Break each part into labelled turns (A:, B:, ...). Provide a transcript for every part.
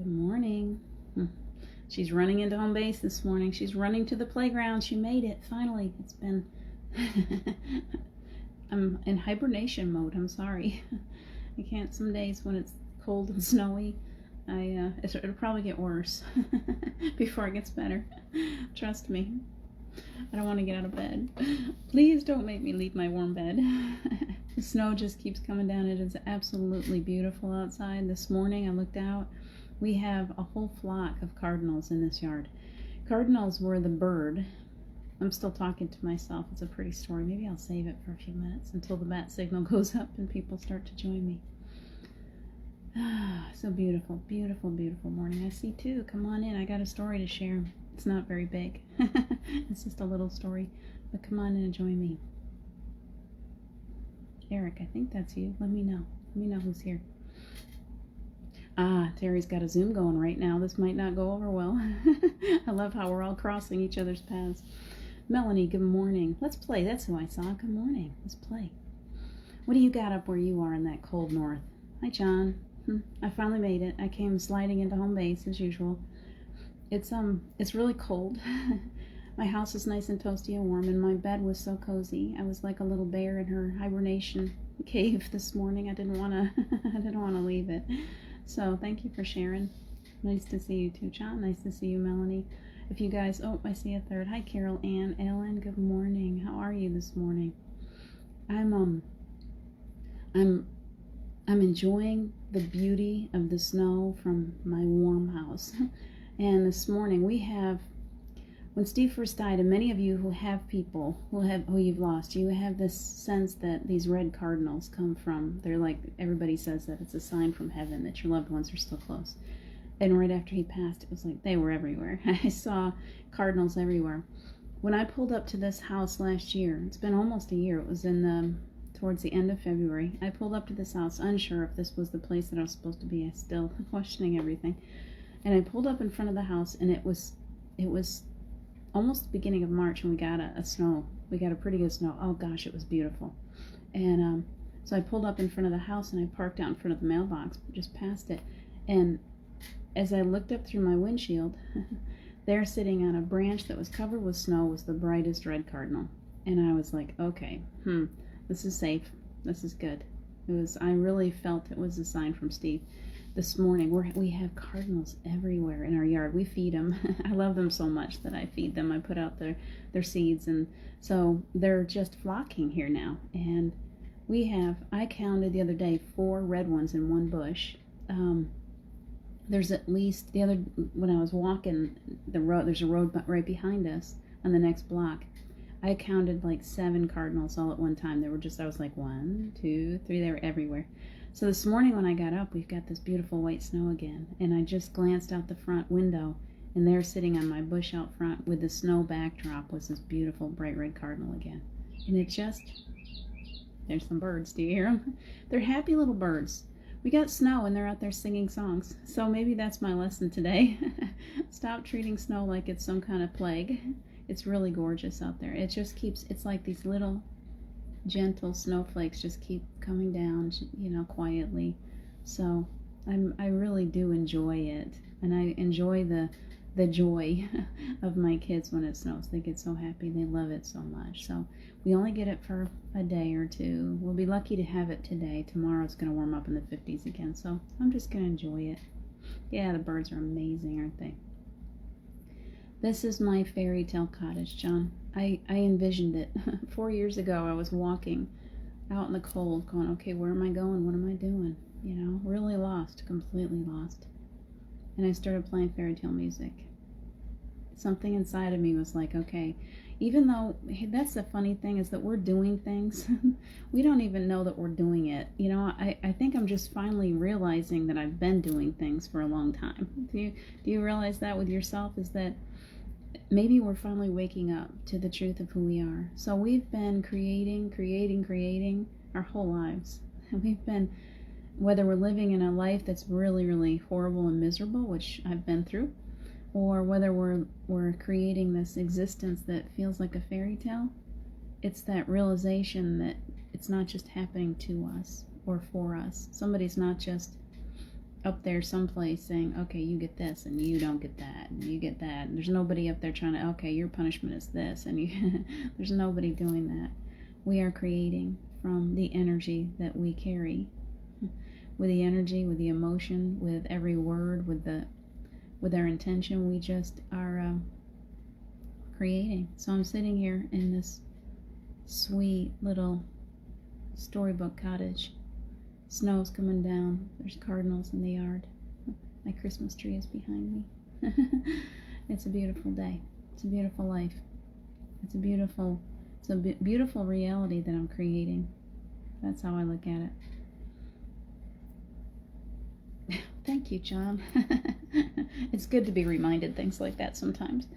A: Good morning. She's running into home base this morning. She's running to the playground. She made it, finally. It's been... I'm in hibernation mode. I'm sorry. I can't, some days when it's cold and snowy, it'll probably get worse before it gets better. Trust me. I don't want to get out of bed. Please don't make me leave my warm bed. The snow just keeps coming down. It is absolutely beautiful outside. This morning I looked out. We have a whole flock of cardinals in this yard. Cardinals were the bird. I'm still talking to myself. It's a pretty story. Maybe I'll save it for a few minutes until the bat signal goes up and people start to join me. So beautiful, beautiful, beautiful morning. I see two. Come on in. I got a story to share. It's not very big. It's just a little story. But come on in and join me. Eric, I think that's you. Let me know. Let me know who's here. Terry's got a Zoom going right now. This might not go over well. I love how we're all crossing each other's paths. Melanie, good morning. Let's play. That's who I saw. Good morning. Let's play. What do you got up where you are in that cold north? Hi, John. I finally made it. I came sliding into home base as usual. It's really cold. My house is nice and toasty and warm, and my bed was so cozy. I was like a little bear in her hibernation cave this morning. I didn't want to leave it. So thank you for sharing. Nice to see you too, John. Nice to see you, Melanie. If you guys, I see a third. Hi, Carol Ann, Ellen. Good morning. How are you this morning? I'm enjoying the beauty of the snow from my warm house. And this morning when Steve first died, and many of you who have people who you've lost, you have this sense that these red cardinals come from, they're like, everybody says that it's a sign from heaven that your loved ones are still close. And right after he passed, it was like they were everywhere. I saw cardinals everywhere. When I pulled up to this house last year, it's been almost a year, it was towards the end of February, I pulled up to this house unsure if this was the place that I was supposed to be. I still questioning everything. And I pulled up in front of the house, and it was almost the beginning of March, and we got we got a pretty good snow. Oh gosh, it was beautiful. And so I pulled up in front of the house, and I parked out in front of the mailbox, just past it. And as I looked up through my windshield, there sitting on a branch that was covered with snow was the brightest red cardinal. And I was like, okay, this is safe. This is good. I really felt it was a sign from Steve. This morning, we have cardinals everywhere in our yard. We feed them. I love them so much that I feed them. I put out their seeds, and so they're just flocking here now. And I counted the other day 4 red ones in one bush. There's at least, when I was walking the road, there's a road right behind us on the next block. I counted like 7 cardinals all at one time. I was like 1, 2, 3, they were everywhere. So this morning when I got up, we've got this beautiful white snow again. And I just glanced out the front window, and there sitting on my bush out front with the snow backdrop was this beautiful bright red cardinal again. And there's some birds. Do you hear them? They're happy little birds. We got snow, and they're out there singing songs. So maybe that's my lesson today. Stop treating snow like it's some kind of plague. It's really gorgeous out there. It's like these little gentle snowflakes just keep coming down, quietly. So I really do enjoy it, and I enjoy the joy of my kids when it snows. They get so happy. They love it so much. So we only get it for a day or two. We'll be lucky to have it today. Tomorrow it's going to warm up in the 50s again. So I'm just going to enjoy it. Yeah, the birds are amazing, aren't they? This is my fairy tale cottage, John. I envisioned it. 4 years ago, I was walking out in the cold going, okay, where am I going? What am I doing? Really lost, completely lost. And I started playing fairy tale music. Something inside of me was like, okay, even though, that's the funny thing is that we're doing things, we don't even know that we're doing it. I think I'm just finally realizing that I've been doing things for a long time. Do you realize that with yourself? Is that maybe we're finally waking up to the truth of who we are. So we've been creating our whole lives. And we've been, whether we're living in a life that's really, really horrible and miserable, which I've been through, or whether we're creating this existence that feels like a fairy tale, it's that realization that it's not just happening to us or for us. Somebody's not just up there someplace saying, okay, you get this and you don't get that and you get that. And there's nobody up there trying to, okay, your punishment is this, and you there's nobody doing that. We are creating from the energy that we carry, with the energy, with the emotion, with every word, with our intention. We just are creating. So I'm sitting here in this sweet little storybook cottage. Snow's coming down. There's cardinals in the yard. My Christmas tree is behind me. It's a beautiful day. It's a beautiful life. It's a beautiful reality that I'm creating. That's how I look at it. Thank you, John. It's good to be reminded things like that sometimes.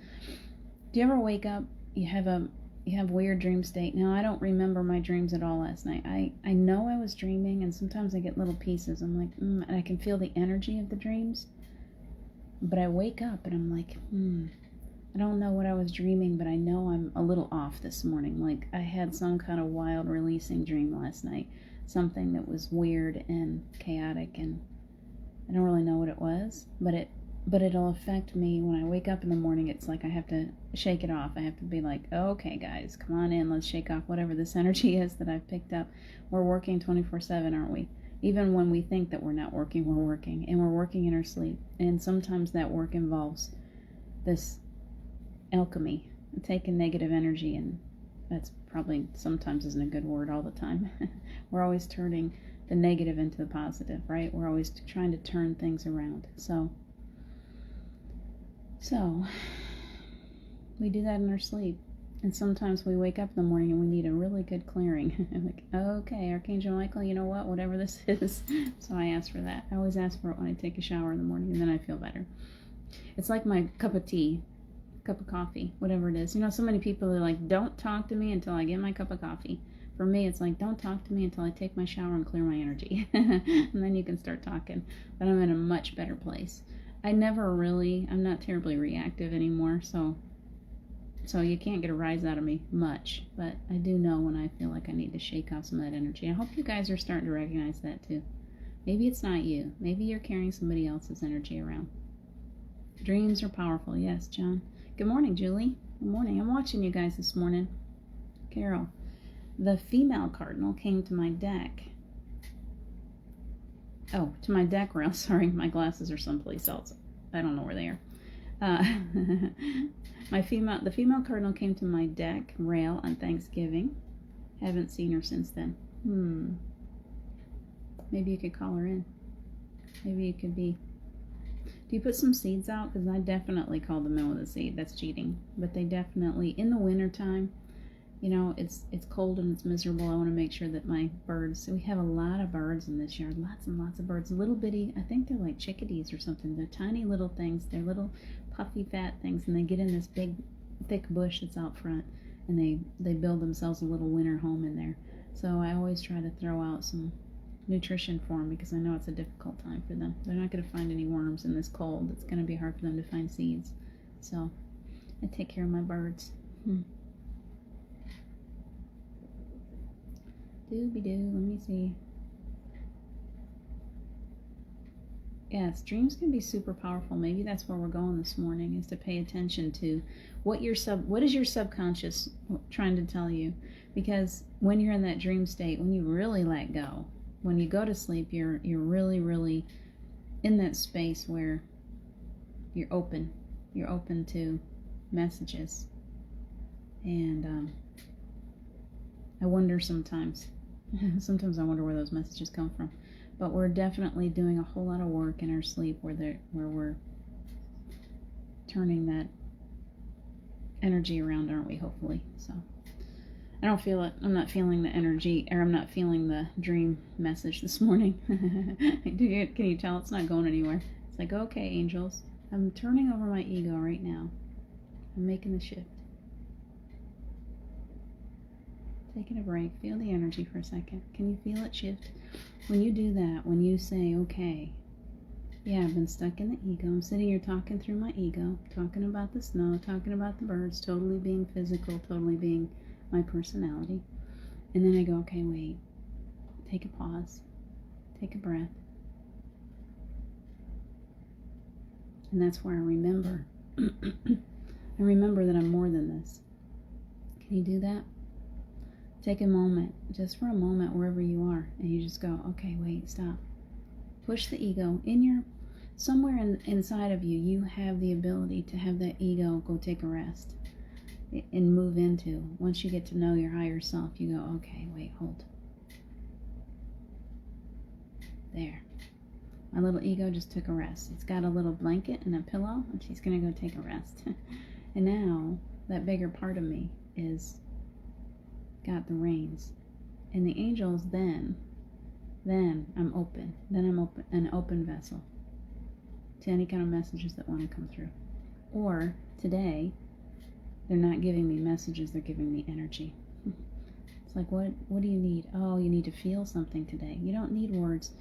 A: Do you ever wake up, you have weird dream state? Now, I don't remember my dreams at all last night. I know I was dreaming, and sometimes I get little pieces. I'm like, and I can feel the energy of the dreams. But I wake up, and I'm like, I don't know what I was dreaming, but I know I'm a little off this morning. Like, I had some kind of wild releasing dream last night. Something that was weird and chaotic, and I don't really know what it was, but it'll affect me when I wake up in the morning. It's like I have to shake it off. I have to be like, okay, guys, come on in. Let's shake off whatever this energy is that I've picked up. We're working 24/7, aren't we? Even when we think that we're not working, we're working. And we're working in our sleep. And sometimes that work involves this alchemy, taking negative energy, and that's probably sometimes isn't a good word all the time. We're always turning the negative into the positive, right? We're always trying to turn things around. So we do that in our sleep. And sometimes we wake up in the morning and we need a really good clearing. Like, okay, Archangel Michael, you know what? Whatever this is. So I ask for that. I always ask for it when I take a shower in the morning, and then I feel better. It's like my cup of tea, cup of coffee, whatever it is. You know, so many people are like, don't talk to me until I get my cup of coffee. For me, it's like, don't talk to me until I take my shower and clear my energy. And then you can start talking. But I'm in a much better place. I'm not terribly reactive anymore, so you can't get a rise out of me much, but I do know when I feel like I need to shake off some of that energy. I hope you guys are starting to recognize that too. Maybe it's not you. Maybe you're carrying somebody else's energy around. Dreams are powerful. Yes, John. Good morning, Julie. Good morning. I'm watching you guys this morning. Carol. The female cardinal came to my deck. Oh, to my deck rail. Sorry, my glasses are someplace else. I don't know where they are. The female cardinal came to my deck rail on Thanksgiving. Haven't seen her since then. Maybe you could call her in. Maybe it could be. Do you put some seeds out? Because I definitely call them in with a seed. That's cheating. But they definitely, in the wintertime, you know, it's cold and it's miserable. I want to make sure that my birds, we have a lot of birds in this yard, lots and lots of birds, little bitty, I think they're like chickadees or something. They're tiny little things. They're little puffy fat things, and they get in this big thick bush that's out front, and they build themselves a little winter home in there. So I always try to throw out some nutrition for them, because I know it's a difficult time for them. They're not going to find any worms in this cold. It's going to be hard for them to find seeds. So I take care of my birds. Doobie-doo, let me see. Yes, dreams can be super powerful. Maybe that's where we're going this morning, is to pay attention to what is your subconscious trying to tell you. Because when you're in that dream state, when you really let go, when you go to sleep, you're really, really in that space where you're open to messages. And I wonder sometimes I wonder where those messages come from. But we're definitely doing a whole lot of work in our sleep where we're turning that energy around, aren't we? Hopefully. So I don't feel it. I'm not feeling the energy, or I'm not feeling the dream message this morning. Can you tell it's not going anywhere? It's like, okay, angels, I'm turning over my ego right now. I'm making the shift. Taking a break. Feel the energy for a second. Can you feel it shift? When you do that, when you say, okay, yeah, I've been stuck in the ego. I'm sitting here talking through my ego, talking about the snow, talking about the birds, totally being physical, totally being my personality. And then I go, okay, wait. Take a pause. Take a breath. And that's where I remember. I remember that I'm more than this. Can you do that? Take a moment, just for a moment, wherever you are, and you just go, okay, wait, stop. Push the ego somewhere inside of you. You have the ability to have that ego go take a rest and move into. Once you get to know your higher self, you go, okay, wait, hold. There. My little ego just took a rest. It's got a little blanket and a pillow, and she's going to go take a rest. And now, that bigger part of me is got the reins. And the angels then I'm open. Then I'm open, an open vessel to any kind of messages that want to come through. Or, today, they're not giving me messages, they're giving me energy. It's like, what do you need? Oh, you need to feel something today. You don't need words.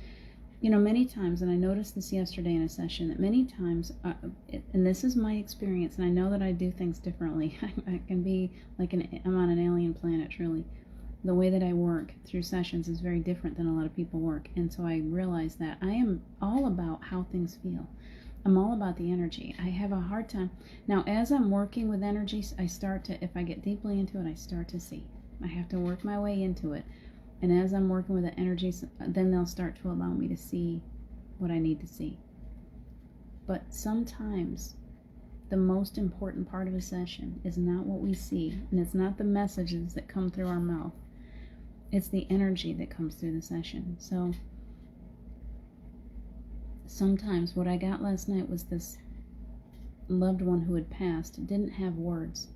A: You know, many times, and I noticed this yesterday in a session, that many times, and this is my experience, and I know that I do things differently. I can be like I'm on an alien planet, truly. The way that I work through sessions is very different than a lot of people work. And so I realized that I am all about how things feel. I'm all about the energy. I have a hard time. Now, as I'm working with energies, I start to, if I get deeply into it, I start to see. I have to work my way into it. And as I'm working with the energies, then they'll start to allow me to see what I need to see. But sometimes the most important part of a session is not what we see, and it's not the messages that come through our mouth. It's the energy that comes through the session. So sometimes what I got last night was this loved one who had passed didn't have words.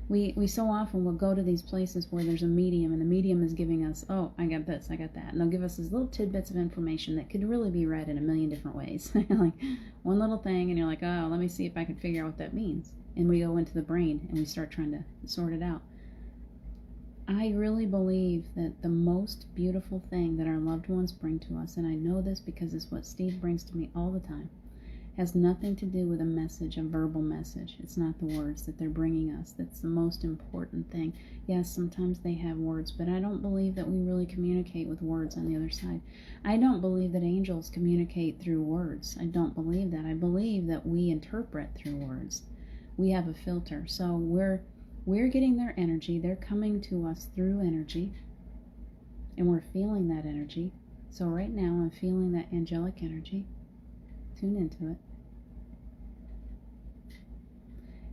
A: We so often will go to these places where there's a medium, and the medium is giving us, oh, I got this, I got that. And they'll give us these little tidbits of information that could really be read in a million different ways. Like one little thing, and you're like, oh, let me see if I can figure out what that means. And we go into the brain, and we start trying to sort it out. I really believe that the most beautiful thing that our loved ones bring to us, and I know this because it's what Steve brings to me all the time, has nothing to do with a message, a verbal message. It's not the words that they're bringing us. That's the most important thing. Yes, sometimes they have words, but I don't believe that we really communicate with words on the other side. I don't believe that angels communicate through words. I don't believe that. I believe that we interpret through words. We have a filter. So we're getting their energy. They're coming to us through energy, and we're feeling that energy. So right now I'm feeling that angelic energy. Tune into it.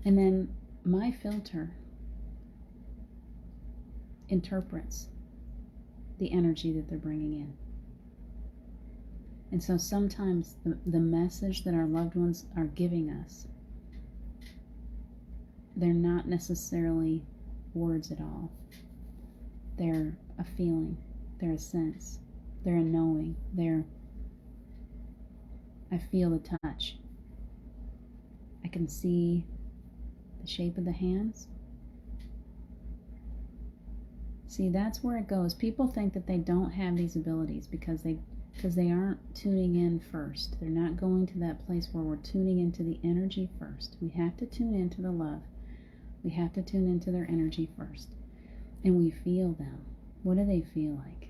A: And then my filter interprets the energy that they're bringing in. And so sometimes the message that our loved ones are giving us, they're not necessarily words at all. They're a feeling, they're a sense, they're a knowing, I feel the touch. I can see the shape of the hands. See, that's where it goes. People think that they don't have these abilities because they aren't tuning in first. They're not going to that place where we're tuning into the energy first. We have to tune into the love. We have to tune into their energy first. And we feel them. What do they feel like?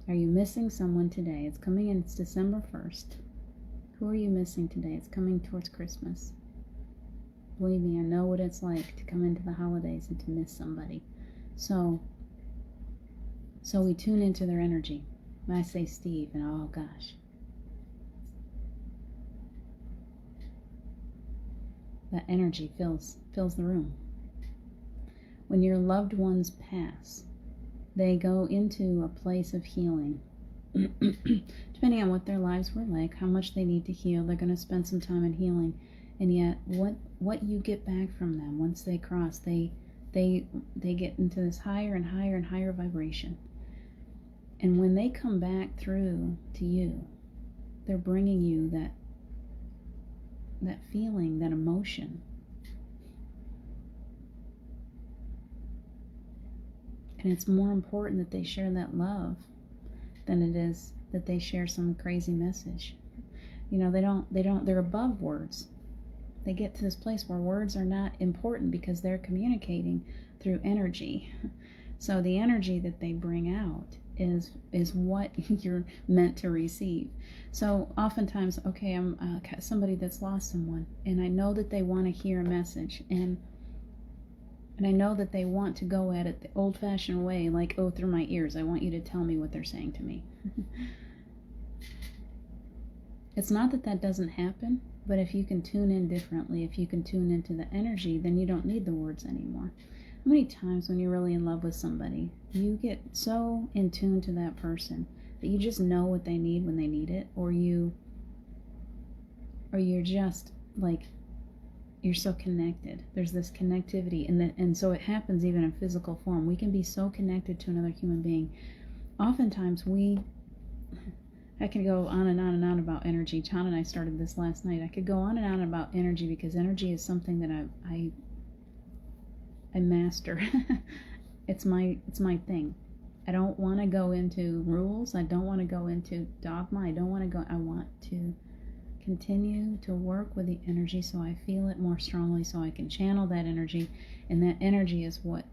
A: Are you missing someone today? It's coming in, it's December 1st. Who are you missing today? It's coming towards Christmas. Believe me, I know what it's like to come into the holidays and to miss somebody. So we tune into their energy. When I say Steve, and oh gosh. That energy fills the room. When your loved ones pass, they go into a place of healing. Depending on what their lives were like, how much they need to heal, they're going to spend some time in healing. And yet, what you get back from them once they cross, they get into this higher and higher and higher vibration. And when they come back through to you, they're bringing you that feeling, that emotion. And it's more important that they share that love than it is that they share some crazy message. You know, they're above words. They get to this place where words are not important because they're communicating through energy. So the energy that they bring out is what you're meant to receive. So oftentimes, okay, I'm somebody that's lost someone, and I know that they want to hear a message, and I know that they want to go at it the old-fashioned way, like, oh, through my ears. I want you to tell me what they're saying to me. It's not that that doesn't happen, but if you can tune in differently, if you can tune into the energy, then you don't need the words anymore. How many times when you're really in love with somebody, you get so in tune to that person that you just know what they need when they need it, or you're just like, you're so connected. There's this connectivity, and so it happens even in physical form. We can be so connected to another human being. Oftentimes I can go on and on and on about energy. John and I started this last night. I could go on and on about energy because energy is something that I master. It's my thing. I don't want to go into rules. I don't want to go into dogma. I want to continue to work with the energy so I feel it more strongly, so I can channel that energy, and that energy is what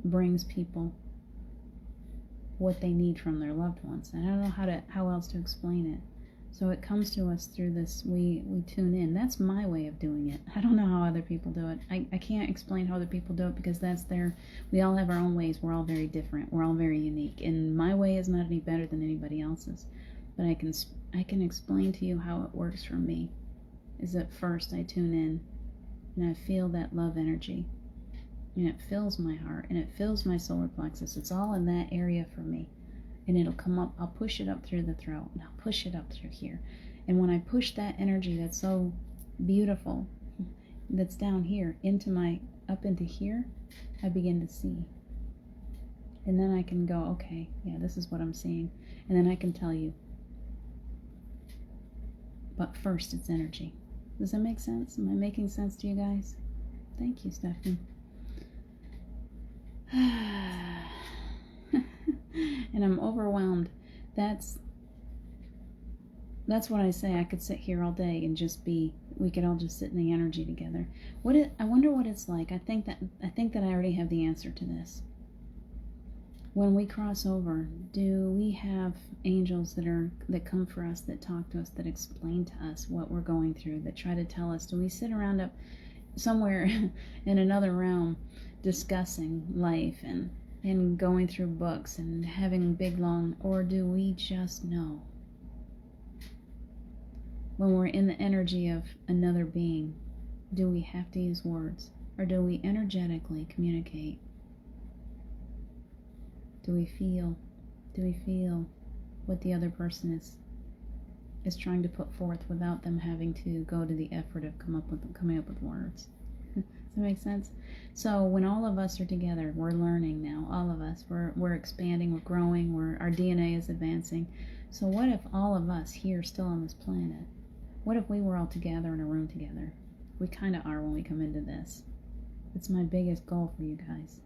A: brings people what they need from their loved ones. And I don't know how else to explain it. So it comes to us through this, we tune in. That's my way of doing it. I don't know how other people do it. I can't explain how other people do it because we all have our own ways. We're all very different. We're all very unique. And my way is not any better than anybody else's. But I can explain to you how it works for me. Is that first I tune in and I feel that love energy. And it fills my heart and it fills my solar plexus. It's all in that area for me. And it'll come up, I'll push it up through the throat, and I'll push it up through here. And when I push that energy that's so beautiful, that's down here, up into here, I begin to see. And then I can go, okay, yeah, this is what I'm seeing. And then I can tell you. But first, it's energy. Does that make sense? Am I making sense to you guys? Thank you, Stephanie. And I'm overwhelmed. That's what I say. I could sit here all day and we could all just sit in the energy together. I wonder what it's like. I think that I already have the answer to this. When we cross over, do we have angels that come for us, that talk to us, that explain to us what we're going through, that try to tell us? Do we sit around up somewhere in another realm discussing life and going through books and having big long, or do we just know? When we're in the energy of another being, do we have to use words, or do we energetically communicate? Do we feel what the other person is trying to put forth without them having to go to the effort of coming up with words? Does that make sense? So when all of us are together, we're learning now. All of us, we're expanding, we're growing, our DNA is advancing. So what if all of us here still on this planet, what if we were all together in a room together? We kind of are when we come into this. It's my biggest goal for you guys.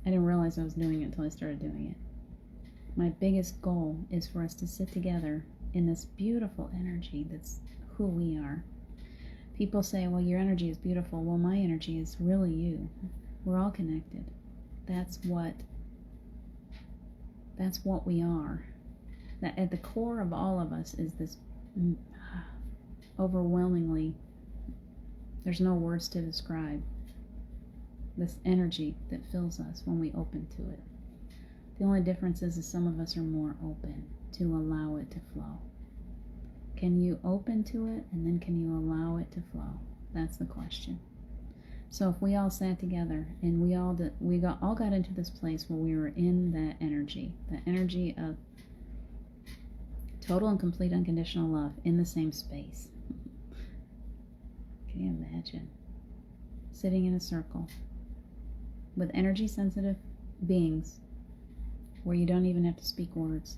A: I didn't realize I was doing it until I started doing it. My biggest goal is for us to sit together in this beautiful energy that's who we are. People say, well, your energy is beautiful. Well, my energy is really you. We're all connected. That's what we are. That at the core of all of us is this overwhelmingly, there's no words to describe, this energy that fills us when we open to it. The only difference is some of us are more open to allow it to flow. Can you open to it, and then can you allow it to flow? That's the question. So if we all sat together and we all got into this place where we were in that energy of total and complete unconditional love in the same space. Can you imagine sitting in a circle with energy sensitive beings where you don't even have to speak words,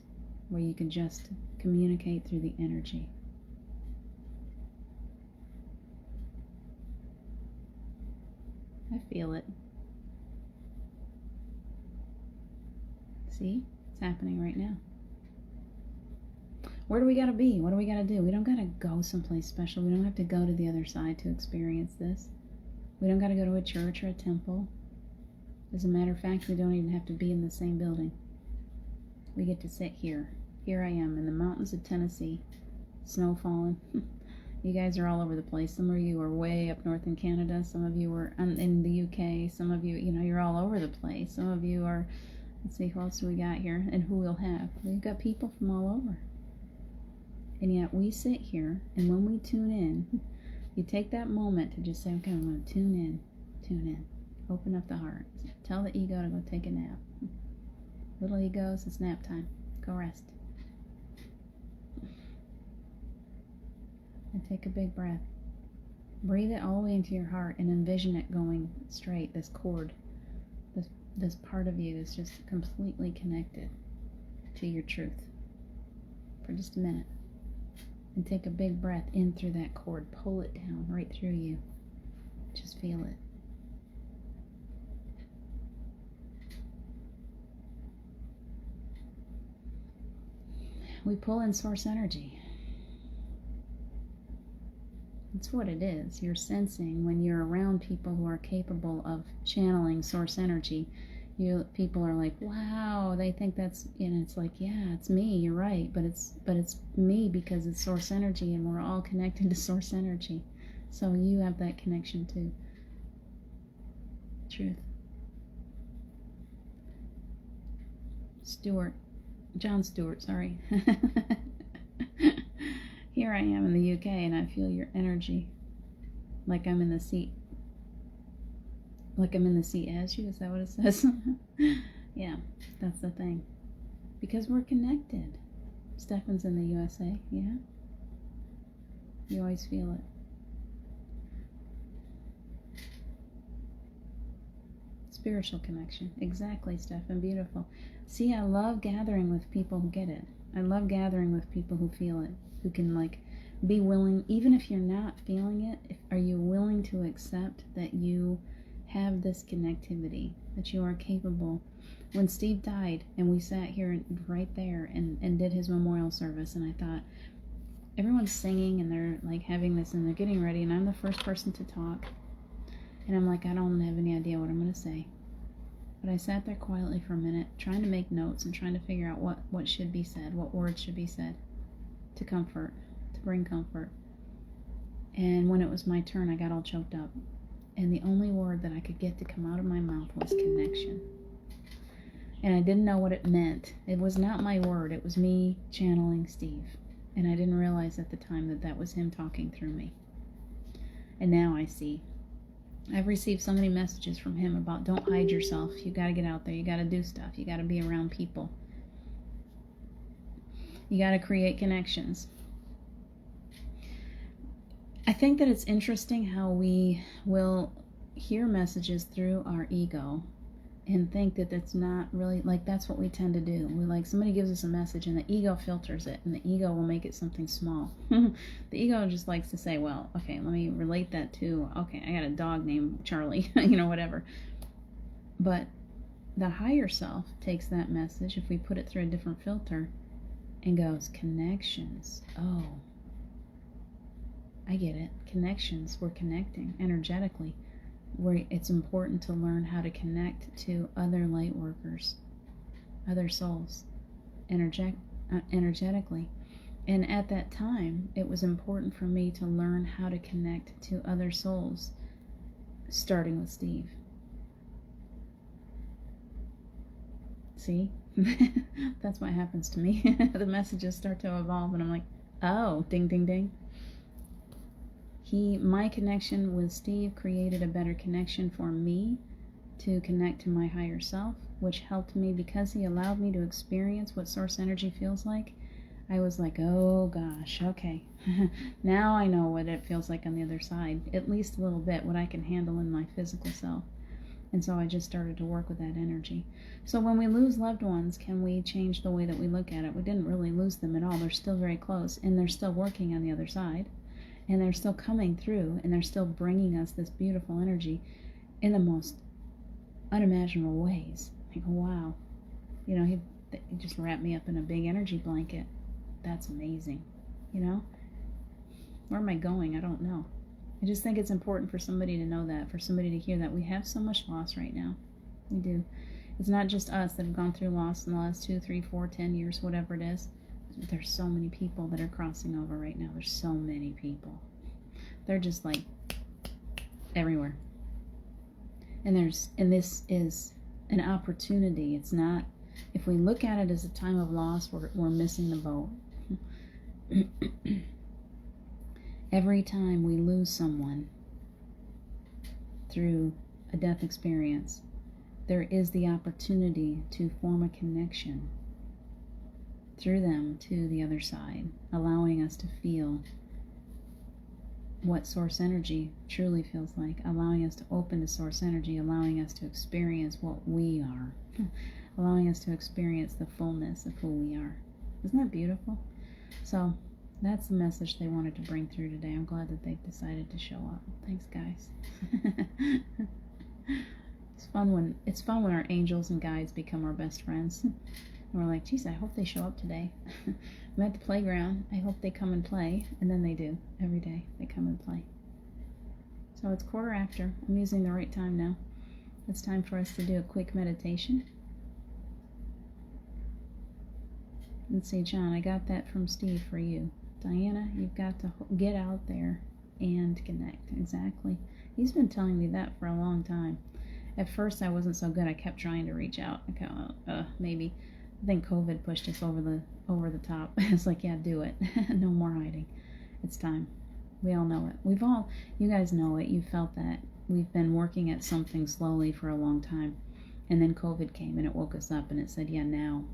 A: where you can just communicate through the energy? I feel it. See? It's happening right now. Where do we gotta be? What do we gotta do? We don't gotta go someplace special. We don't have to go to the other side to experience this. We don't gotta go to a church or a temple. As a matter of fact, we don't even have to be in the same building. We get to sit here. Here I am in the mountains of Tennessee, snow falling. You guys are all over the place. Some of you are way up north in Canada. Some of you are in the UK. Some of you, you're all over the place. Some of you are, let's see, who else do we got here? And who we'll have. We've got people from all over. And yet we sit here, and when we tune in, you take that moment to just say, okay, I'm going to tune in. Open up the heart. Tell the ego to go take a nap. Little egos, it's nap time. Go rest. And take a big breath. Breathe it all the way into your heart and envision it going straight, this cord, this part of you is just completely connected to your truth for just a minute. And take a big breath in through that cord. Pull it down right through you. Just feel it. We pull in source energy. That's what it is. You're sensing when you're around people who are capable of channeling source energy. People are like, wow, they think that's, and it's like, yeah, it's me, you're right, but it's me because it's source energy, and we're all connected to source energy. So you have that connection too. Truth. John Stewart, sorry. Here I am in the UK, and I feel your energy, like I'm in the seat. Like I'm in the seat as you, is that what it says? Yeah, that's the thing. Because we're connected. Stefan's in the USA, yeah? You always feel it. Spiritual connection. Exactly, Stefan. Beautiful. See, I love gathering with people who get it. I love gathering with people who feel it, who can be willing, even if you're not feeling it, are you willing to accept that you have this connectivity, that you are capable? When Steve died and we sat here right there and did his memorial service, and I thought, everyone's singing and they're having this and they're getting ready, and I'm the first person to talk, and I'm like, I don't have any idea what I'm going to say. But I sat there quietly for a minute, trying to make notes and trying to figure out what should be said, what words should be said to comfort, to bring comfort. And when it was my turn, I got all choked up. And the only word that I could get to come out of my mouth was connection. And I didn't know what it meant. It was not my word. It was me channeling Steve. And I didn't realize at the time that that was him talking through me. And now I see. I've received so many messages from him about don't hide yourself. You got to get out there. You got to do stuff. You got to be around people. You got to create connections. I think that it's interesting how we will hear messages through our ego and think that that's not really, that's what we tend to do. We somebody gives us a message and the ego filters it, and the ego will make it something small. The ego just likes to say, well, okay, let me relate that to, okay, I got a dog named Charlie, whatever. But the higher self takes that message, if we put it through a different filter, and goes, connections. Oh, I get it. Connections. We're connecting energetically. It's important to learn how to connect to other light workers, other souls, energetically. And at that time, it was important for me to learn how to connect to other souls, starting with Steve. See? That's what happens to me. The messages start to evolve, and I'm like, oh, ding, ding, ding. My connection with Steve created a better connection for me to connect to my higher self, which helped me because he allowed me to experience what source energy feels like. I was like, oh gosh, okay. Now I know what it feels like on the other side, at least a little bit, what I can handle in my physical self. And so I just started to work with that energy. So when we lose loved ones, can we change the way that we look at it? We didn't really lose them at all. They're still very close, and they're still working on the other side. And they're still coming through, and they're still bringing us this beautiful energy in the most unimaginable ways. I go, wow. He just wrapped me up in a big energy blanket. That's amazing. Where am I going? I don't know. I just think it's important for somebody to know that, for somebody to hear that. We have so much loss right now. We do. It's not just us that have gone through loss in the last 2, 3, 4, 10 years, whatever it is. There's so many people that are crossing over right now. There's so many people. They're just like everywhere. And this is an opportunity. It's not, if we look at it as a time of loss, we're missing the boat. Every time we lose someone through a death experience, there is the opportunity to form a connection through them to the other side, allowing us to feel what source energy truly feels like, allowing us to open to source energy, allowing us to experience what we are, allowing us to experience the fullness of who we are. Isn't that beautiful? So that's the message they wanted to bring through today. I'm glad that they've decided to show up. Thanks, guys. It's fun when our angels and guides become our best friends. And we're like, geez, I hope they show up today. I'm at the playground. I hope they come and play. And then they do. Every day they come and play. So it's 1:15. I'm using the right time now. It's time for us to do a quick meditation. Let's see, John, I got that from Steve for you. Diana, you've got to get out there and connect. Exactly. He's been telling me that for a long time. At first, I wasn't so good. I kept trying to reach out. Maybe. I think COVID pushed us over the top. It's like, yeah, do it. No more hiding. It's time. We all know it. You guys know it. You felt that. We've been working at something slowly for a long time. And then COVID came and it woke us up and it said, yeah, now.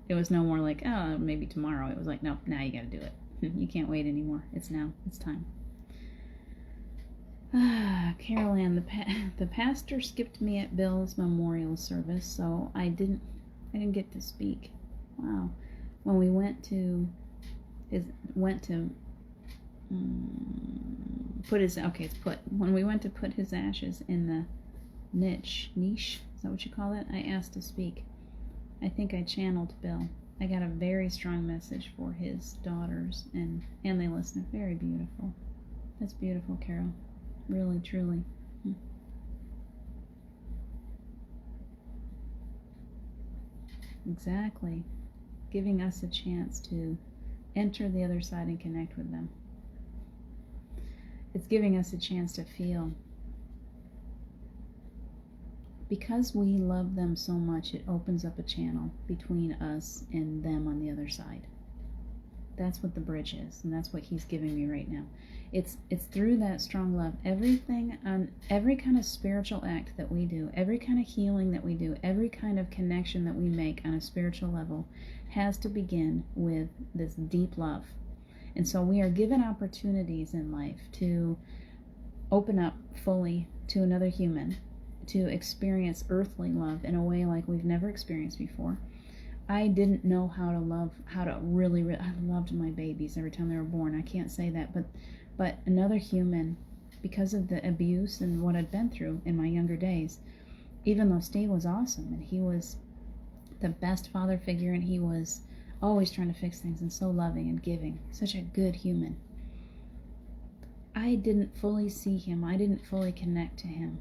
A: It was no more like, oh, maybe tomorrow. It was like, no, now you got to do it. You can't wait anymore. It's now. It's time. Carol Ann, the pastor skipped me at Bill's memorial service, so I didn't get to speak. Wow. When we went to when we went to put his ashes in the niche, is that what you call it? I asked to speak. I think I channeled Bill. I got a very strong message for his daughters, and they listened. Very beautiful. That's beautiful, Carol. Really, truly. Exactly. Giving us a chance to enter the other side and connect with them. It's giving us a chance to feel. Because we love them so much, it opens up a channel between us and them on the other side. That's what the bridge is, and that's what he's giving me right now. It's through that strong love. Everything, every kind of spiritual act that we do, every kind of healing that we do, every kind of connection that we make on a spiritual level has to begin with this deep love. And so we are given opportunities in life to open up fully to another human, to experience earthly love in a way like we've never experienced before. I didn't know how to love, I loved my babies every time they were born. I can't say that, but another human, because of the abuse and what I'd been through in my younger days, even though Steve was awesome and he was the best father figure and he was always trying to fix things and so loving and giving, such a good human, I didn't fully see him. I didn't fully connect to him.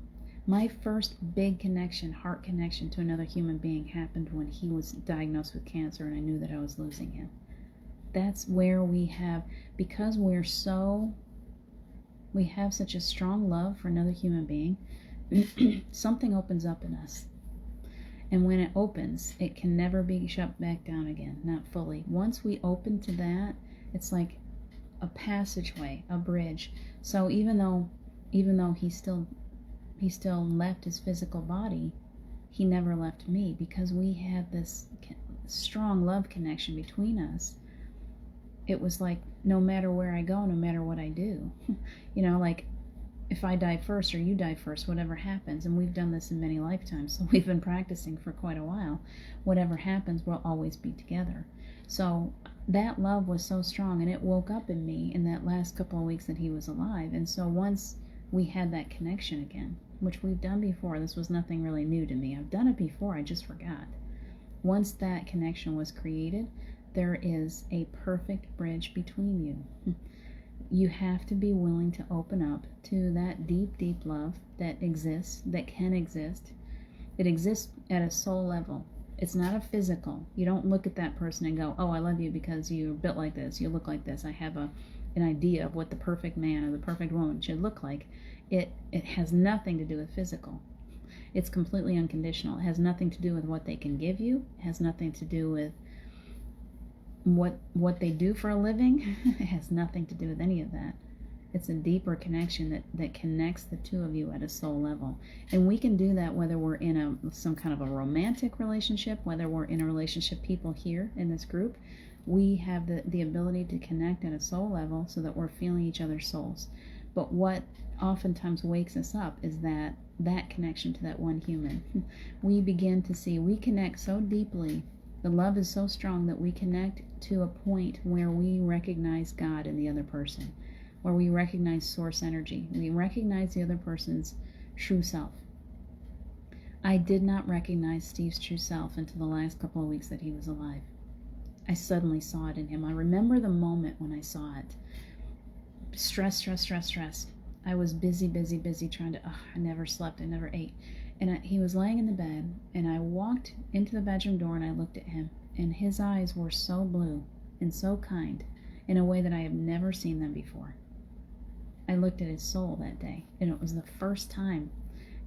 A: My first big connection, heart connection to another human being happened when he was diagnosed with cancer and I knew that I was losing him. That's where we have, because we have such a strong love for another human being, something opens up in us. And when it opens, it can never be shut back down again, not fully. Once we open to that, it's like a passageway, a bridge. So even though he still left his physical body, he never left me, because we had this strong love connection between us. It was like, no matter where I go, no matter what I do, like if I die first or you die first, whatever happens, and we've done this in many lifetimes, so we've been practicing for quite a while, whatever happens, we'll always be together. So that love was so strong, and it woke up in me in that last couple of weeks that he was alive. And so once we had that connection again, which we've done before, this was nothing really new to me. I've done it before, I just forgot. Once that connection was created, there is a perfect bridge between you. You have to be willing to open up to that deep, deep love that exists, that can exist. It exists at a soul level. It's not a physical. You don't look at that person and go, oh, I love you because you're built like this, you look like this, I have an idea of what the perfect man or the perfect woman should look like. It has nothing to do with physical. It's completely unconditional. It has nothing to do with what they can give you. It has nothing to do with what they do for a living. It has nothing to do with any of that. It's a deeper connection that connects the two of you at a soul level. And we can do that whether we're in some kind of a romantic relationship, whether we're in a relationship, people here in this group. We have the ability to connect at a soul level so that we're feeling each other's souls. But what oftentimes wakes us up is that connection to that one human. We begin to see, we connect so deeply. The love is so strong that we connect to a point where we recognize God in the other person, where we recognize source energy. We recognize the other person's true self. I did not recognize Steve's true self until the last couple of weeks that he was alive. I suddenly saw it in him. I remember the moment when I saw it. Stress. I was busy trying to, I never slept, I never ate. And he was laying in the bed, and I walked into the bedroom door and I looked at him, and his eyes were so blue and so kind in a way that I have never seen them before. I looked at his soul that day, and it was the first time,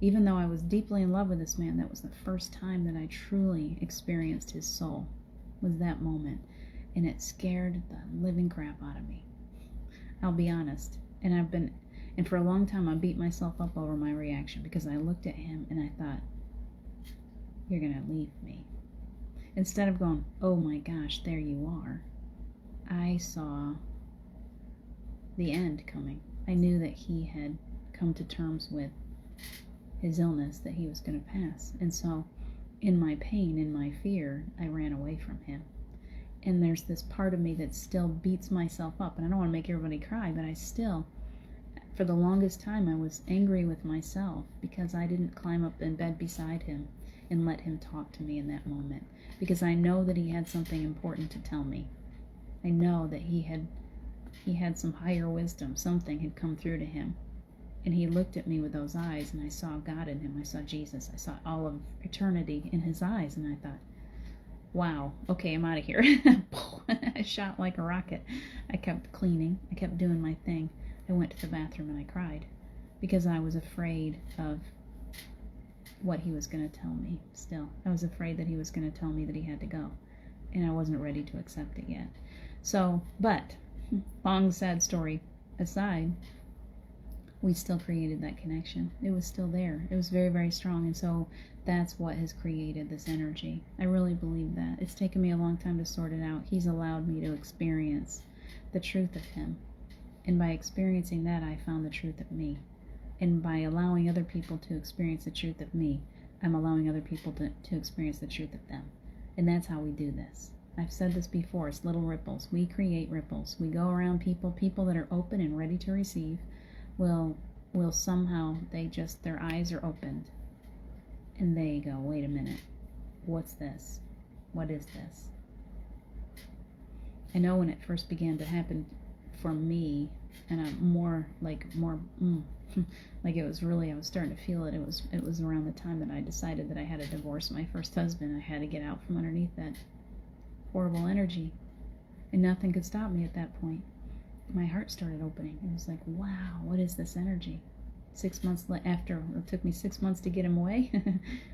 A: even though I was deeply in love with this man, that was the first time that I truly experienced his soul, was that moment. And it scared the living crap out of me. I'll be honest. And for a long time I beat myself up over my reaction, because I looked at him and I thought, you're going to leave me. Instead of going, oh my gosh, there you are, I saw the end coming. I knew that he had come to terms with his illness, that he was going to pass. And so in my pain, in my fear, I ran away from him. And there's this part of me that still beats myself up. And I don't want to make everybody cry, but I still, for the longest time, I was angry with myself because I didn't climb up in bed beside him and let him talk to me in that moment. Because I know that he had something important to tell me. I know that he had some higher wisdom. Something had come through to him. And he looked at me with those eyes, and I saw God in him. I saw Jesus. I saw all of eternity in his eyes. And I thought, wow, okay, I'm out of here. I shot like a rocket. I kept cleaning. I kept doing my thing. I went to the bathroom and I cried because I was afraid of what he was going to tell me still. I was afraid that he was going to tell me that he had to go, and I wasn't ready to accept it yet. So, but, long sad story aside, we still created that connection. It was still there. It was very, very strong, and so that's what has created this energy. I really believe that. It's taken me a long time to sort it out. He's allowed me to experience the truth of him. And by experiencing that, I found the truth of me. And by allowing other people to experience the truth of me, I'm allowing other people to experience the truth of them. And that's how we do this. I've said this before, it's little ripples. We create ripples. We go around people that are open and ready to receive will somehow, their eyes are opened. And they go, wait a minute, what's this? What is this? I know when it first began to happen for me, and like it was really, I was starting to feel it. It was around the time that I decided that I had to divorce my first husband. I had to get out from underneath that horrible energy, and nothing could stop me at that point. My heart started opening. It was like, wow, what is this energy? 6 months after, it took me 6 months to get him away.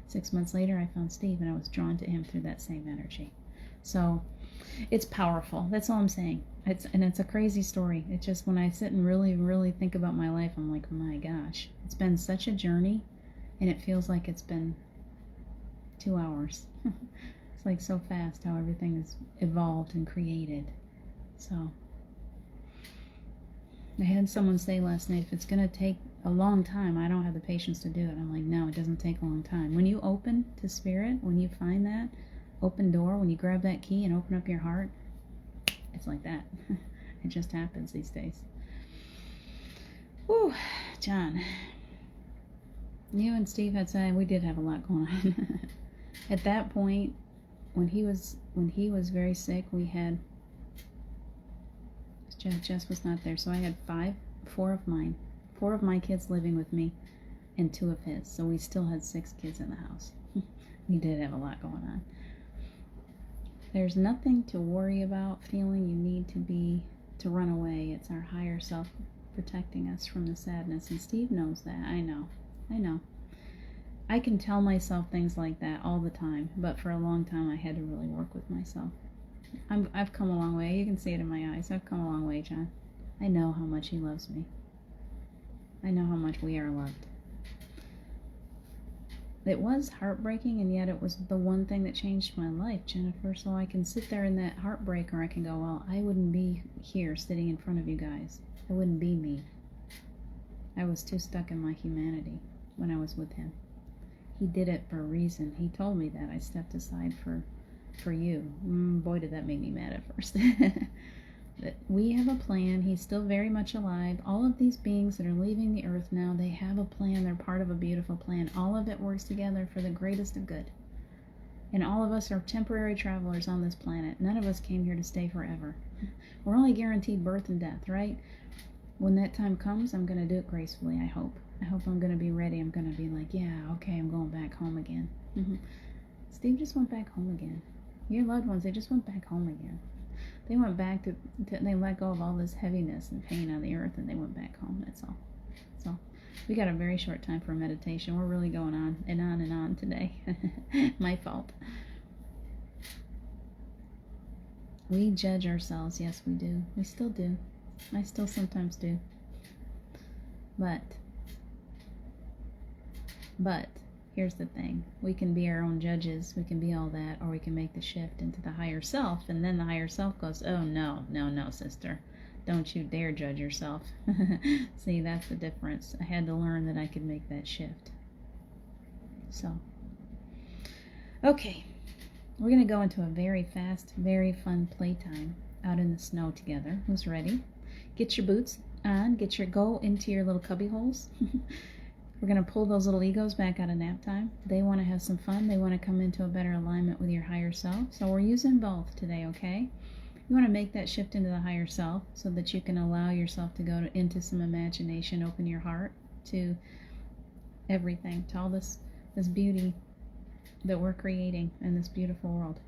A: 6 months later, I found Steve, and I was drawn to him through that same energy. So it's powerful. That's all I'm saying. It's a crazy story. It's just when I sit and really, really think about my life, I'm like, my gosh, it's been such a journey, and it feels like it's been 2 hours. It's like so fast how everything is evolved and created. So I had someone say last night, if it's going to take a long time, I don't have the patience to do it. I'm like, no, it doesn't take a long time. When you open to spirit, when you find that open door, when you grab that key and open up your heart, it's like that. It just happens these days. Whew, John. You and Steve had said we did have a lot going on. At that point, when he was very sick, we had Jess was not there, so I had four of my kids living with me, and 2 of his. So we still had 6 kids in the house. We did have a lot going on. There's nothing to worry about, feeling you need to run away. It's our higher self protecting us from the sadness, and Steve knows that. I know. I can tell myself things like that all the time, but for a long time I had to really work with myself. I've come a long way. You can see it in my eyes. I've come a long way, John. I know how much he loves me. I know how much we are loved. It was heartbreaking, and yet it was the one thing that changed my life, Jennifer. So I can sit there in that heartbreak, or I can go, well, I wouldn't be here sitting in front of you guys. It wouldn't be me. I was too stuck in my humanity when I was with him. He did it for a reason. He told me that. I stepped aside for you. Boy, did that make me mad at first. But we have a plan. He's still very much alive. All of these beings that are leaving the earth now, they have a plan. They're part of a beautiful plan. All of it works together for the greatest of good. And all of us are temporary travelers on this planet. None of us came here to stay forever. We're only guaranteed birth and death, right? When that time comes, I'm going to do it gracefully, I hope. I hope I'm going to be ready. I'm going to be like, yeah, okay, I'm going back home again. Steve just went back home again. Your loved ones, they just went back home again. They went back to they let go of all this heaviness and pain on the earth, and they went back home. That's all. So we got a very short time for meditation. We're really going on and on and on today. My fault. We judge ourselves. Yes, we do. We still do. I still sometimes do. But here's the thing. We can be our own judges. We can be all that, or we can make the shift into the higher self, and then the higher self goes, oh, no, sister. Don't you dare judge yourself. See, that's the difference. I had to learn that I could make that shift. So, okay. We're going to go into a very fast, very fun playtime out in the snow together. Who's ready? Get your boots on. Go into your little cubby holes. We're going to pull those little egos back out of nap time. They want to have some fun. They want to come into a better alignment with your higher self. So we're using both today, okay? You want to make that shift into the higher self so that you can allow yourself to go into some imagination, open your heart to everything, to all this beauty that we're creating in this beautiful world.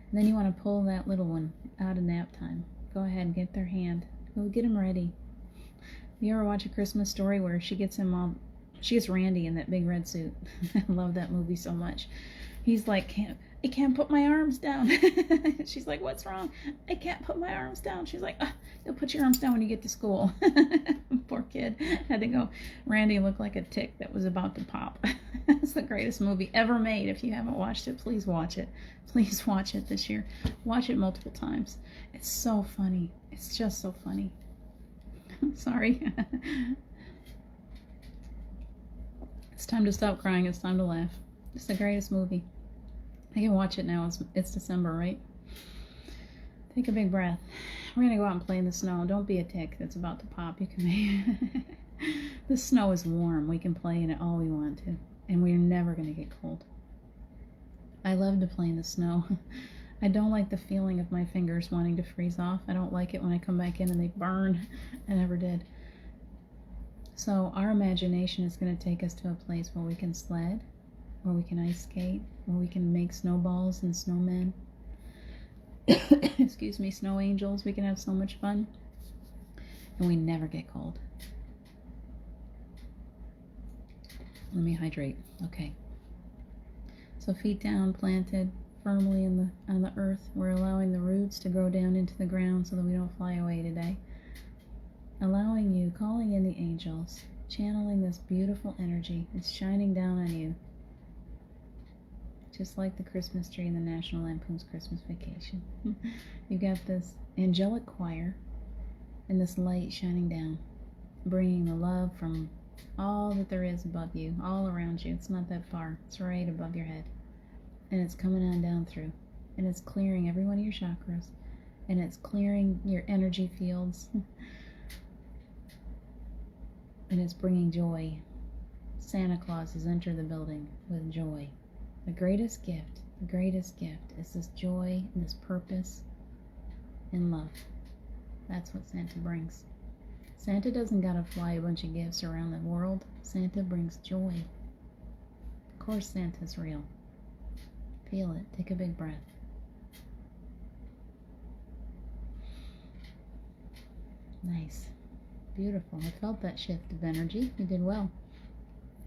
A: And then you want to pull that little one out of nap time. Go ahead and get their hand. Go get them ready. You ever watch A Christmas Story where she gets Randy in that big red suit? I love that movie so much. He's like, I can't put my arms down. She's like, what's wrong? I can't put my arms down. She's like, you'll put your arms down when you get to school. Poor kid. Had to go. Randy looked like a tick that was about to pop. It's the greatest movie ever made. If you haven't watched it, please watch it. Please watch it this year. Watch it multiple times. It's so funny. It's just so funny. Sorry. It's time to stop crying. It's time to laugh. It's the greatest movie. I can watch it now. It's December, right? Take a big breath. We're going to go out and play in the snow. Don't be a tick that's about to pop. You can The snow is warm. We can play in it all we want to. And we're never going to get cold. I love to play in the snow. I don't like the feeling of my fingers wanting to freeze off. I don't like it when I come back in and they burn. I never did. So our imagination is going to take us to a place where we can sled, where we can ice skate, where we can make snowballs and snowmen. Excuse me, snow angels. We can have so much fun. And we never get cold. Let me hydrate. Okay. So feet down, planted firmly on the earth. We're allowing the roots to grow down into the ground so that we don't fly away today. Allowing you, calling in the angels, channeling this beautiful energy. It's shining down on you. Just like the Christmas tree in the National Lampoon's Christmas Vacation. You've got this angelic choir and this light shining down, bringing the love from all that there is above you, all around you. It's not that far. It's right above your head. And it's coming on down through. And it's clearing every one of your chakras. And it's clearing your energy fields. And it's bringing joy. Santa Claus has entered the building with joy. The greatest gift is this joy and this purpose and love. That's what Santa brings. Santa doesn't gotta fly a bunch of gifts around the world. Santa brings joy. Of course Santa's real. Feel it. Take a big breath. Nice. Beautiful. I felt that shift of energy. You did well.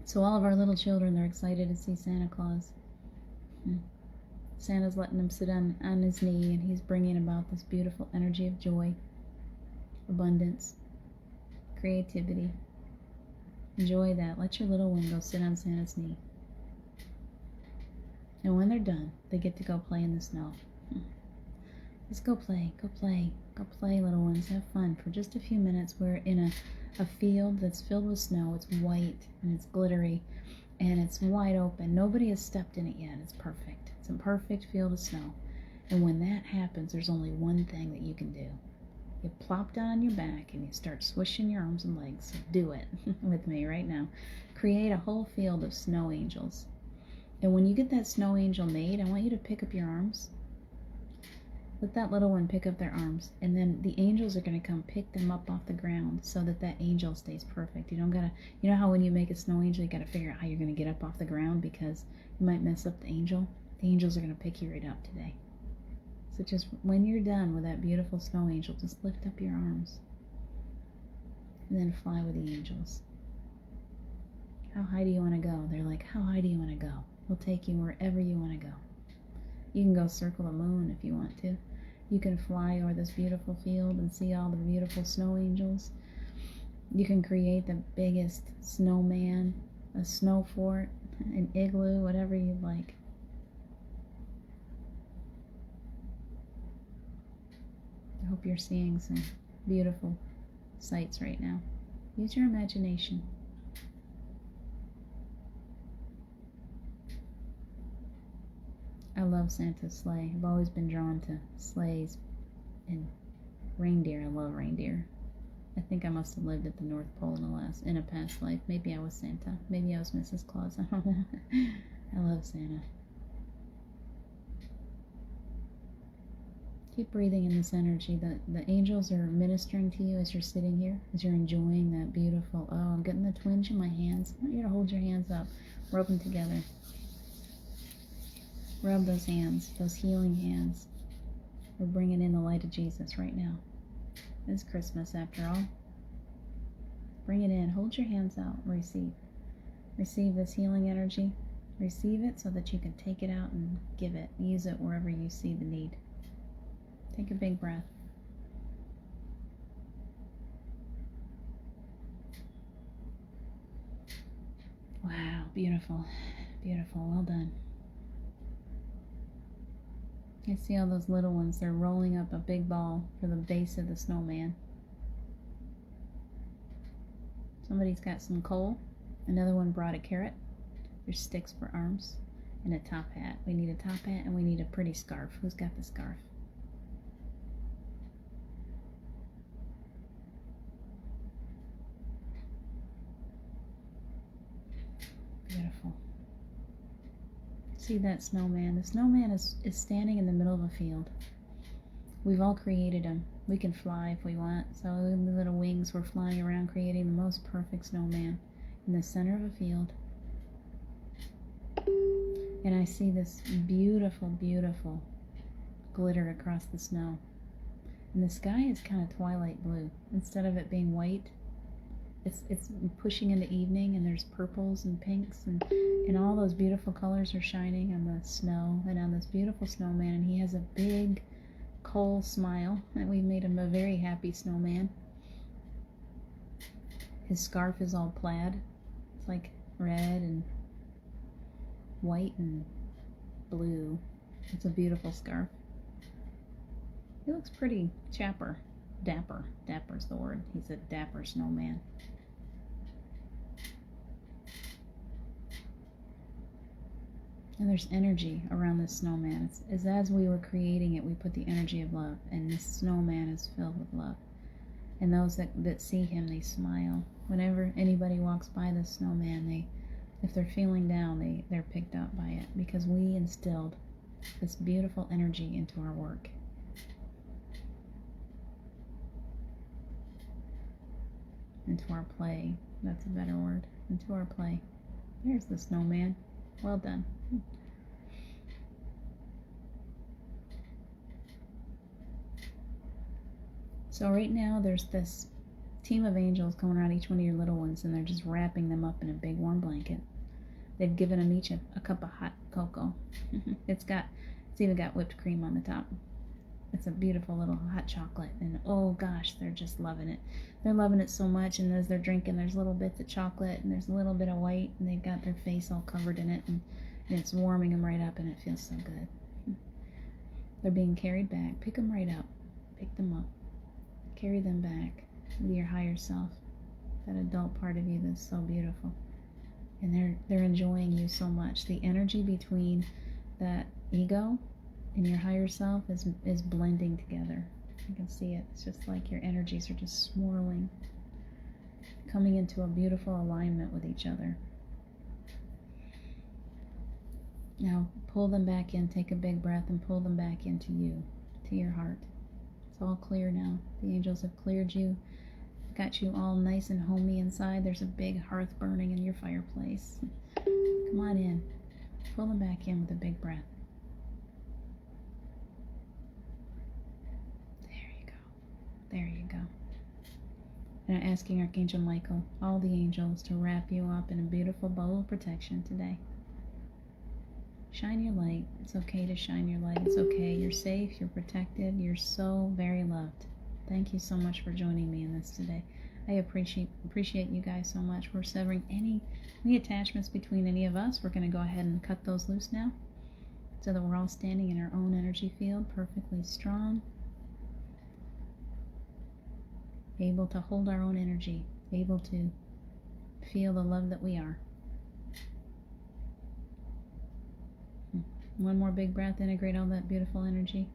A: So all of our little children, they're excited to see Santa Claus. Santa's letting them sit on his knee, and he's bringing about this beautiful energy of joy, abundance, creativity. Enjoy that. Let your little one go sit on Santa's knee. And when they're done, they get to go play in the snow. Just go play, go play, go play, little ones. Have fun. For just a few minutes, we're in a field that's filled with snow. It's white and it's glittery and it's wide open. Nobody has stepped in it yet. It's perfect. It's a perfect field of snow. And when that happens, there's only one thing that you can do. You plop down on your back and you start swishing your arms and legs. So do it with me right now. Create a whole field of snow angels. And when you get that snow angel made, I want you to pick up your arms. Let that little one pick up their arms, and then the angels are going to come pick them up off the ground so that angel stays perfect. You know how when you make a snow angel, you got to figure out how you're going to get up off the ground because you might mess up the angel. The angels are going to pick you right up today. So just when you're done with that beautiful snow angel, just lift up your arms and then fly with the angels. How high do you want to go? They're like, how high do you want to go? We'll take you wherever you want to go. You can go circle the moon if you want to. You can fly over this beautiful field and see all the beautiful snow angels. You can create the biggest snowman, a snow fort, an igloo, whatever you'd like. I hope you're seeing some beautiful sights right now. Use your imagination. I love Santa's sleigh. I've always been drawn to sleighs and reindeer. I love reindeer. I think I must have lived at the North Pole in a past life. Maybe I was Santa. Maybe I was Mrs. Claus. I don't know. I love Santa. Keep breathing in this energy. The angels are ministering to you as you're sitting here, as you're enjoying that beautiful, I'm getting the twinge in my hands. I want you to hold your hands up. Rub them together. Rub those hands, those healing hands. We're bringing in the light of Jesus right now. It's Christmas after all. Bring it in. Hold your hands out. Receive. Receive this healing energy. Receive it so that you can take it out and give it. Use it wherever you see the need. Take a big breath. Wow, beautiful. Beautiful. Well done. I see all those little ones. They're rolling up a big ball for the base of the snowman. Somebody's got some coal. Another one brought a carrot. There's sticks for arms and a top hat. We need a top hat and we need a pretty scarf. Who's got the scarf? Beautiful. See that snowman? The snowman is standing in the middle of a field. We've all created him. We can fly if we want. So the little wings, we're flying around creating the most perfect snowman in the center of a field. And I see this beautiful, beautiful glitter across the snow. And the sky is kind of twilight blue. Instead of it being white, it's pushing into evening, and there's purples and pinks and all those beautiful colors are shining on the snow and on this beautiful snowman. And he has a big coal smile, and we made him a very happy snowman. His scarf is all plaid. It's like red and white and blue. It's a beautiful scarf. He looks pretty chapper. Dapper. Dapper's the word. He's a dapper snowman. And there's energy around this snowman. It's as we were creating it, we put the energy of love, and this snowman is filled with love. And those that see him, they smile. Whenever anybody walks by this snowman, if they're feeling down, they're picked up by it, because we instilled this beautiful energy into our work. Into our play. That's a better word. Into our play. There's the snowman. Well done. So right now there's this team of angels coming around each one of your little ones, and they're just wrapping them up in a big warm blanket. They've given them each a cup of hot cocoa. It's even got whipped cream on the top. It's a beautiful little hot chocolate, and oh gosh, they're just loving it. They're loving it so much, and as they're drinking, there's little bits of chocolate, and there's a little bit of white, and they've got their face all covered in it, and it's warming them right up, and it feels so good. They're being carried back. Pick them right up. Pick them up. Carry them back with your higher self, that adult part of you that's so beautiful. And they're enjoying you so much. The energy between that ego and your higher self is blending together. You can see it. It's just like your energies are just swirling, coming into a beautiful alignment with each other. Now pull them back in. Take a big breath and pull them back into you, to your heart. It's all clear now. The angels have cleared you, got you all nice and homey inside. There's a big hearth burning in your fireplace. Come on in. Pull them back in with a big breath. There you go. There you go. And I'm asking Archangel Michael, all the angels, to wrap you up in a beautiful bowl of protection today. Shine your light. It's okay to shine your light. It's okay. You're safe. You're protected. You're so very loved. Thank you so much for joining me in this today. I appreciate you guys so much. We're severing any attachments between any of us. We're going to go ahead and cut those loose now, so that we're all standing in our own energy field, perfectly strong, able to hold our own energy, able to feel the love that we are. One more big breath, integrate all that beautiful energy.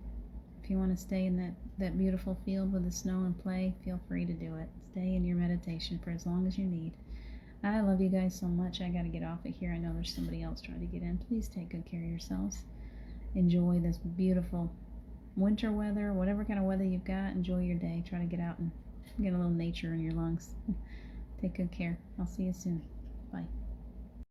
A: If you want to stay in that beautiful field with the snow and play, feel free to do it. Stay in your meditation for as long as you need. I love you guys so much. I got to get off of here. I know there's somebody else trying to get in. Please take good care of yourselves. Enjoy this beautiful winter weather, whatever kind of weather you've got. Enjoy your day. Try to get out and get a little nature in your lungs. Take good care. I'll see you soon. Bye.